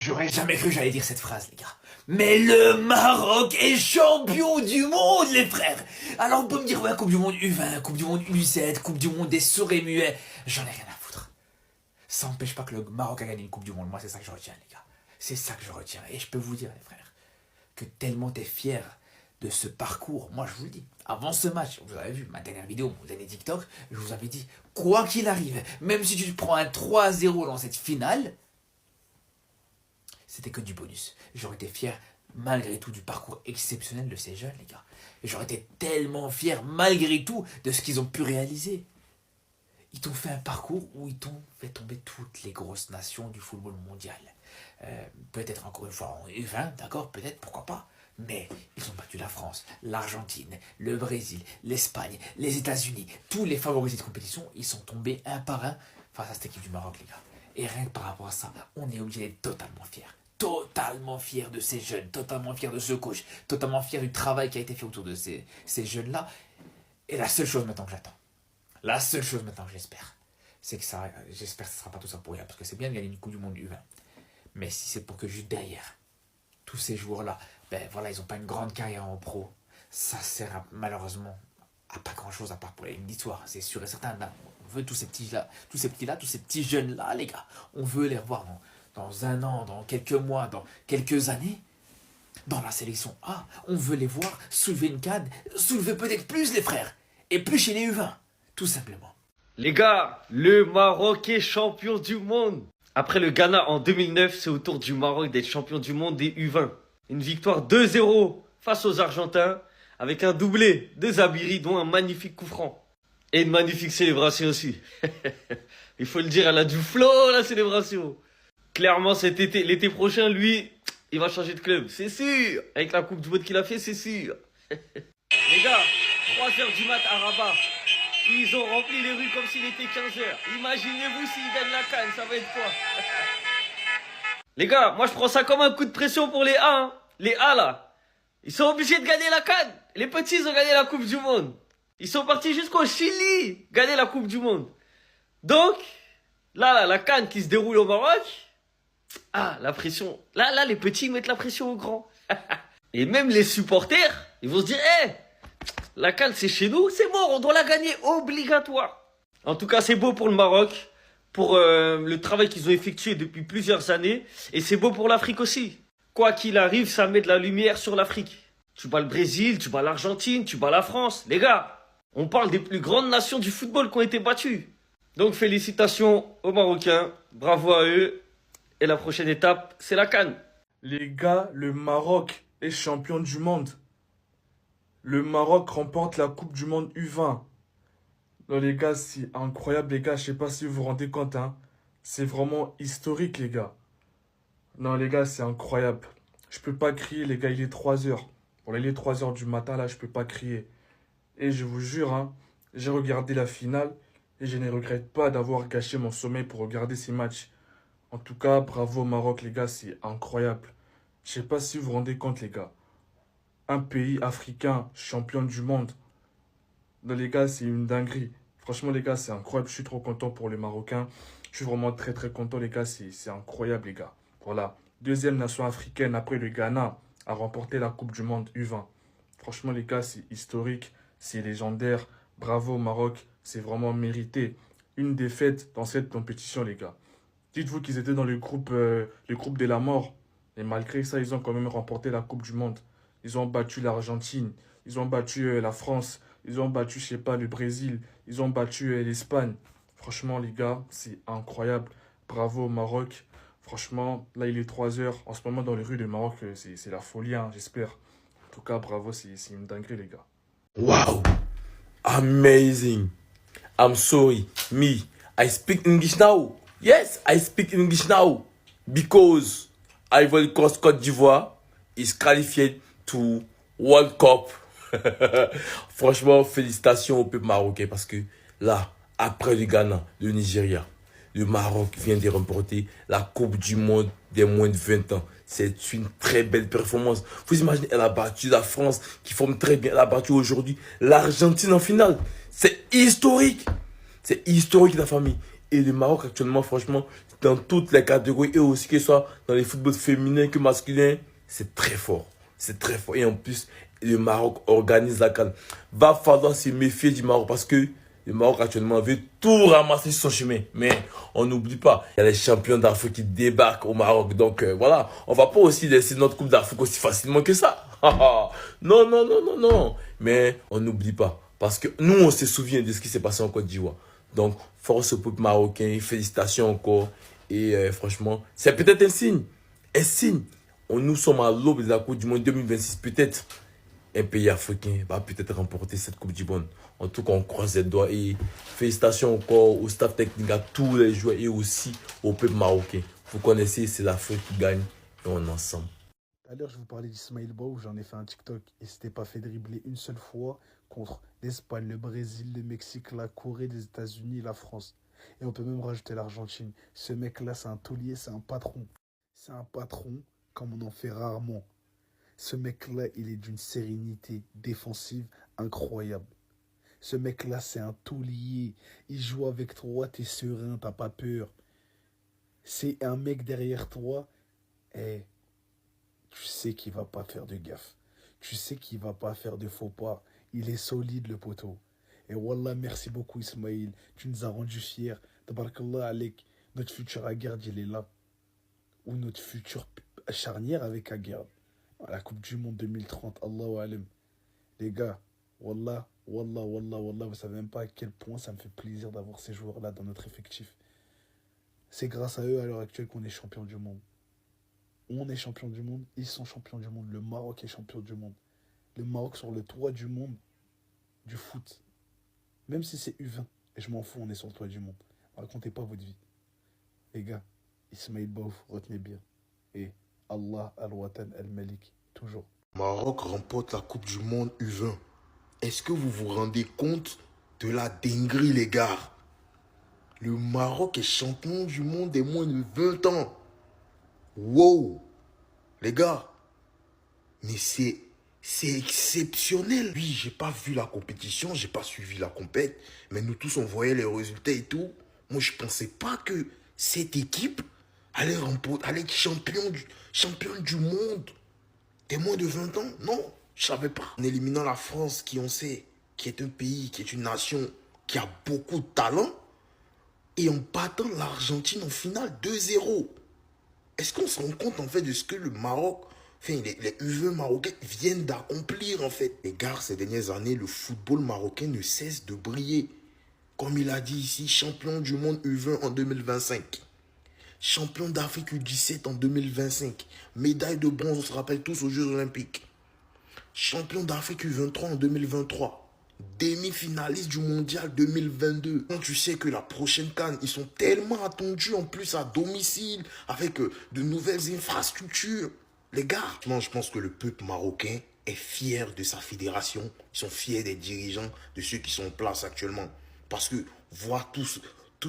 J'aurais jamais cru que j'allais dire cette phrase, les gars. Mais le Maroc est champion du monde, les frères. Alors on peut me dire, ouais, Coupe du Monde U20, Coupe du Monde U7, Coupe du Monde des sourds et muets. J'en ai rien à foutre. Ça n'empêche pas que le Maroc a gagné une Coupe du Monde. Moi, c'est ça que je retiens, les gars. C'est ça que je retiens. Et je peux vous dire, les frères, que tellement t'es fier de ce parcours. Moi, je vous le dis, avant ce match, vous avez vu ma dernière vidéo, mon dernier TikTok, je vous avais dit, quoi qu'il arrive, même si tu prends un 3-0 dans cette finale, c'était que du bonus. J'aurais été fier, malgré tout, du parcours exceptionnel de ces jeunes, les gars. Et j'aurais été tellement fier, malgré tout, de ce qu'ils ont pu réaliser. Ils t'ont fait un parcours où ils t'ont fait tomber toutes les grosses nations du football mondial. Peut-être encore une fois en U20, d'accord, peut-être, pourquoi pas. Mais ils ont battu la France, l'Argentine, le Brésil, l'Espagne, les États-Unis. Tous les favoris de cette compétition, ils sont tombés un par un face à cette équipe du Maroc, les gars. Et rien que par rapport à ça, on est obligé d'être totalement fiers. Totalement fiers de ces jeunes, totalement fiers de ce coach, totalement fiers du travail qui a été fait autour de ces jeunes-là. Et la seule chose maintenant que j'attends, la seule chose maintenant que j'espère, c'est que ça, j'espère que ce ne sera pas tout ça pour rien, parce que c'est bien de gagner une Coupe du Monde U20. Mais si c'est pour que juste derrière, tous ces joueurs-là, ben voilà, ils n'ont pas une grande carrière en pro, ça sert malheureusement à pas grand-chose à part pour une histoire, c'est sûr et certain. Là, on veut tous ces petits-là, tous ces petits jeunes-là, les gars, on veut les revoir dans un an, dans quelques mois, dans quelques années, dans la sélection A. On veut les voir soulever une canne, soulever peut-être plus les frères, et plus chez les U20, tout simplement. Les gars, le Maroc est champion du monde. Après le Ghana en 2009, c'est au tour du Maroc d'être champion du monde des U20. Une victoire 2-0 face aux Argentins, avec un doublé de Zabiri, dont un magnifique coup franc. Et une magnifique célébration aussi. Il faut le dire, elle a du flow, la célébration. Clairement, l'été prochain, lui, il va changer de club. C'est sûr. Avec la Coupe du Monde qu'il a fait, c'est sûr. Les gars, 3h du mat à Rabat. Ils ont rempli les rues comme s'il était 15h. Imaginez-vous s'ils gagnent la CAN, ça va être quoi? Les gars, moi je prends ça comme un coup de pression pour les A. Hein. Les A là, ils sont obligés de gagner la CAN. Les petits, ils ont gagné la Coupe du Monde. Ils sont partis jusqu'au Chili gagner la Coupe du Monde. Donc, là, la CAN qui se déroule au Maroc. Ah, la pression. Là, les petits mettent la pression aux grands. Et même les supporters, ils vont se dire, la CAN c'est chez nous, c'est mort, on doit la gagner obligatoire. En tout cas, c'est beau pour le Maroc, pour le travail qu'ils ont effectué depuis plusieurs années. Et c'est beau pour l'Afrique aussi. Quoi qu'il arrive, ça met de la lumière sur l'Afrique. Tu bats le Brésil, tu bats l'Argentine, tu bats la France. Les gars, on parle des plus grandes nations du football qui ont été battues. Donc félicitations aux Marocains, bravo à eux. Et la prochaine étape, c'est la CAN. Les gars, le Maroc est champion du monde. Le Maroc remporte la Coupe du Monde U20. Non les gars, c'est incroyable les gars, je sais pas si vous vous rendez compte, hein. C'est vraiment historique les gars. Non les gars, c'est incroyable. Je peux pas crier les gars, il est 3h. Bon là, il est 3h du matin là, je peux pas crier. Et je vous jure, hein, j'ai regardé la finale et je ne regrette pas d'avoir gâché mon sommeil pour regarder ces matchs. En tout cas, bravo au Maroc les gars, c'est incroyable. Je sais pas si vous vous rendez compte les gars. Un pays africain, champion du monde. Non les gars, c'est une dinguerie. Franchement les gars, c'est incroyable. Je suis trop content pour les Marocains. Je suis vraiment très très content les gars. C'est incroyable les gars. Voilà. Deuxième nation africaine après le Ghana à remporter la Coupe du Monde U20. Franchement les gars, c'est historique. C'est légendaire. Bravo au Maroc. C'est vraiment mérité. Une défaite dans cette compétition les gars. Dites-vous qu'ils étaient dans le groupe de la mort. Et malgré ça, ils ont quand même remporté la Coupe du Monde. Ils ont battu l'Argentine. Ils ont battu la France. Ils ont battu, je sais pas, le Brésil. Ils ont battu l'Espagne. Franchement, les gars, c'est incroyable. Bravo au Maroc. Franchement, là, il est 3h. En ce moment, dans les rues de Maroc, c'est la folie, hein, j'espère. En tout cas, bravo, c'est une dinguerie, les gars. Wow, amazing. I'm sorry, me. I speak English now. Yes, I speak English now. Because Ivory Coast Côte d'Ivoire is qualified to World Cup. Franchement, félicitations au peuple marocain parce que là, après le Ghana, le Nigeria, le Maroc vient de remporter la Coupe du Monde des moins de 20 ans. C'est une très belle performance. Vous imaginez, elle a battu la France qui forme très bien. Elle a battu aujourd'hui l'Argentine en finale. C'est historique. C'est historique la famille. Et le Maroc actuellement, franchement, dans toutes les catégories et aussi que ce soit dans les footballs féminins que masculins, c'est très fort. C'est très fort. Et en plus, le Maroc organise la CAN. Va falloir se méfier du Maroc parce que le Maroc actuellement veut tout ramasser sur son chemin. Mais on n'oublie pas, il y a les champions d'Afrique qui débarquent au Maroc. Donc voilà, on va pas aussi laisser notre Coupe d'Afrique aussi facilement que ça. Non, non, non, non, non. Mais on n'oublie pas. Parce que nous, on se souvient de ce qui s'est passé en Côte d'Ivoire. Donc, force au peuple marocain, félicitations encore. Et franchement, c'est peut-être un signe. Un signe. Nous sommes à l'aube de la Coupe du Monde 2026. Peut-être un pays africain va peut-être remporter cette Coupe du Monde. En tout cas, on croise les doigts. Et félicitations encore au staff technique, à tous les joueurs et aussi au peuple marocain. Vous connaissez, c'est l'Afrique qui gagne et on est ensemble. Tout à l'heure, je vous parlais d'Ismaïl Bow, j'en ai fait un TikTok et s'était pas fait dribbler une seule fois contre l'Espagne, le Brésil, le Mexique, la Corée, les États-Unis, la France. Et on peut même rajouter l'Argentine. Ce mec-là, c'est un taulier, c'est un patron. C'est un patron comme on en fait rarement. Ce mec-là, il est d'une sérénité défensive incroyable. Ce mec-là, c'est un taulier. Il joue avec toi, t'es serein, t'as pas peur. C'est un mec derrière toi. Et tu sais qu'il va pas faire de gaffe. Tu sais qu'il va pas faire de faux pas. Il est solide, le poteau. Et Wallah, merci beaucoup Ismaïl. Tu nous as rendu fiers. Tabarakallah Alek. Notre futur Aguerd, il est là. Ou notre futur charnière avec Aguerd. À la Coupe du Monde 2030. Allahu Alam. Les gars, Wallah, Wallah, Wallah, Wallah. Vous savez même pas à quel point ça me fait plaisir d'avoir ces joueurs-là dans notre effectif. C'est grâce à eux à l'heure actuelle qu'on est champion du monde. On est champion du monde, ils sont champions du monde. Le Maroc est champion du monde. Le Maroc sur le toit du monde du foot. Même si c'est U20. Et je m'en fous, on est sur le toit du monde. Racontez pas votre vie. Les gars, Ismaïl Baouf, retenez bien. Et Allah al-Watan al-Malik, toujours. Maroc remporte la Coupe du Monde U20. Est-ce que vous vous rendez compte de la dinguerie, les gars? Le Maroc est champion du monde des moins de 20 ans. Wow! Les gars, mais c'est exceptionnel. Oui, j'ai pas vu la compétition, j'ai pas suivi la compète, mais nous tous on voyait les résultats et tout. Moi, je pensais pas que cette équipe allait remporter, allait être championne du monde des moins de 20 ans. Non, je savais pas. En éliminant la France, qui on sait, qui est un pays, qui est une nation qui a beaucoup de talent, et en battant l'Argentine en finale 2-0. Est-ce qu'on se rend compte en fait de ce que le Maroc, enfin les U20 marocains viennent d'accomplir en fait? Les gars, ces dernières années, le football marocain ne cesse de briller. Comme il a dit ici, champion du monde U20 en 2025. Champion d'Afrique U17 en 2025. Médaille de bronze, on se rappelle tous aux Jeux Olympiques. Champion d'Afrique U23 en 2023. Demi-finaliste du mondial 2022. Quand tu sais que la prochaine CAN, ils sont tellement attendus en plus à domicile, avec de nouvelles infrastructures. Les gars, non, je pense que le peuple marocain est fier de sa fédération. Ils sont fiers des dirigeants, de ceux qui sont en place actuellement. Parce que voir tout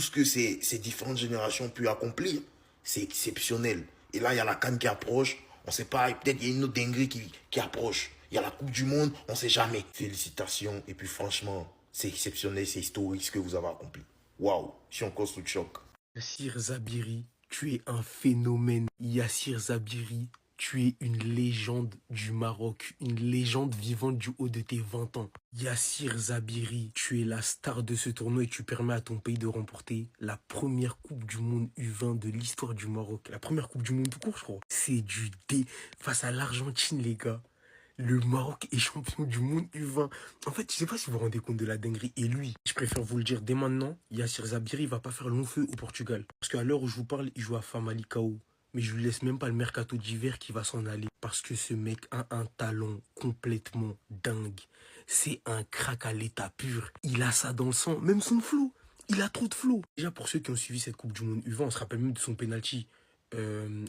ce que ces différentes générations ont pu accomplir, c'est exceptionnel. Et là, il y a la CAN qui approche. On ne sait pas, peut-être il y a une autre dinguerie qui approche. Il y a la Coupe du Monde, on ne sait jamais. Félicitations. Et puis franchement, c'est exceptionnel, c'est historique ce que vous avez accompli. Waouh, je suis encore sous le choc. Yassir Zabiri, tu es un phénomène. Yassir Zabiri, tu es une légende du Maroc, une légende vivante du haut de tes 20 ans. Yassir Zabiri, tu es la star de ce tournoi et tu permets à ton pays de remporter la première Coupe du Monde U20 de l'histoire du Maroc. La première Coupe du Monde tout court, je crois. C'est du dé face à l'Argentine, les gars. Le Maroc est champion du monde U20. En fait, je sais pas si vous vous rendez compte de la dinguerie. Et lui, je préfère vous le dire dès maintenant, Yassir Zabiri, il va pas faire long feu au Portugal. Parce qu'à l'heure où je vous parle, il joue à Famalicão. Mais je lui laisse même pas le mercato d'hiver qui va s'en aller. Parce que ce mec a un talent complètement dingue. C'est un crack à l'état pur. Il a ça dans le sang. Même son flow. Il a trop de flow. Déjà, pour ceux qui ont suivi cette Coupe du Monde U20, on se rappelle même de son penalty.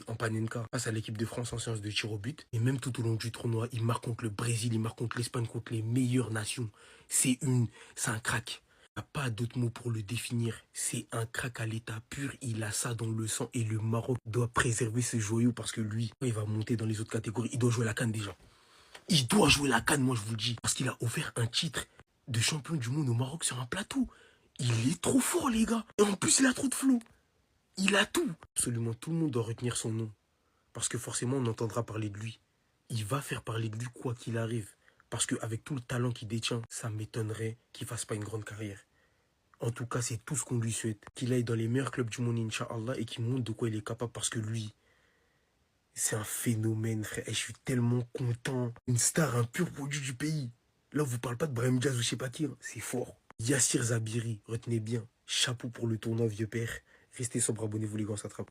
En Panenka face à l'équipe de France en séance de tir au but. Et même tout au long du tournoi, il marque contre le Brésil, il marque contre l'Espagne, contre les meilleures nations. C'est un crack. Il n'y a pas d'autre mot pour le définir. C'est un crack à l'état pur. Il a ça dans le sang et le Maroc doit préserver ce joyau parce que lui, il va monter dans les autres catégories. Il doit jouer la CAN déjà. Il doit jouer la CAN, moi je vous le dis. Parce qu'il a offert un titre de champion du monde au Maroc sur un plateau. Il est trop fort, les gars. Et en plus, il a trop de flow. Il a tout. Absolument tout le monde doit retenir son nom. Parce que forcément, on entendra parler de lui. Il va faire parler de lui quoi qu'il arrive. Parce qu'avec tout le talent qu'il détient, ça m'étonnerait qu'il fasse pas une grande carrière. En tout cas, c'est tout ce qu'on lui souhaite. Qu'il aille dans les meilleurs clubs du monde, Inch'Allah, et qu'il montre de quoi il est capable. Parce que lui, c'est un phénomène, frère. Et je suis tellement content. Une star, un pur produit du pays. Là, on vous parle pas de Brahim Diaz ou je sais pas qui. Hein. C'est fort. Yassir Zabiri, retenez bien. Chapeau pour le tournoi, vieux père. Restez sobre, abonnez-vous les gars, on s'attrape.